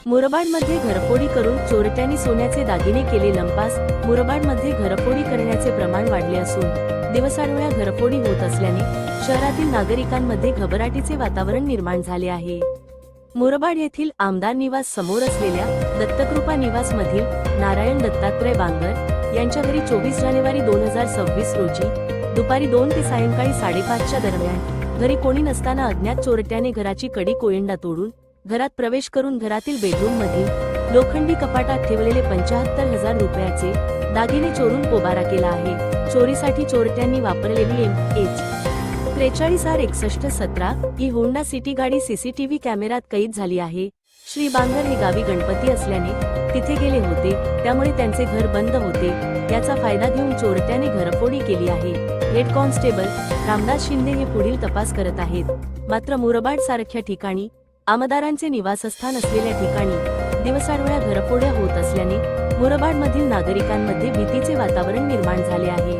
मुरबाडमध्ये घरफोडी करून चोरट्यांनी सोन्याचे दागिने केले लंपास। मुरबाडमध्ये घरफोडी करण्याचे प्रमाण वाढले असून दिवसाढवळ्या घरफोडी होत असल्याने शहरातील नागरिकांमध्ये घबराटीचे वातावरण निर्माण झाले आहे। मुरबाड येथील आमदार निवास समोर असलेल्या दत्तकृपा निवास मधील नारायण दत्तात्रय बांगर यांच्या घरी 24 जानेवारी 2026 रोजी दुपारी 2 ते सायंकाळी 5:30च्या दरम्यान घरी कोणी नसताना अज्ञात चोरट्याने घराची कडी कोयंडा तोडून घरात प्रवेश करून घरातील बेडरूम मधील लोखंडी कपाटात ठेवलेले 75,000 रुपयाचे दागिने चोरून पोबारा केला आहे। चोरीसाठी चोरट्यांनी वापरलेली MH-43R6117 ही होंडा सिटी गाडी सीसीटीव्ही कॅमेऱ्यात कैद झाली आहे। श्री बांगर हे गावी गणपती असल्याने तिथे गेले होते, त्यामुळे त्यांचे घर बंद होते। याचा फायदा घेऊन चोरट्याने घरफोडी केली आहे। हेड कॉन्स्टेबल रामदास शिंदे हे पुढील तपास करत आहेत। मात्र मुरबाड सारख्या ठिकाणी आमदारांचे निवासस्थान असलेल्या ठिकाणी दिवसाढवळ्या घरफोड्या होत असल्याने मुरबाडमधील नागरिकांमध्ये भीतीचे वातावरण निर्माण झाले आहे।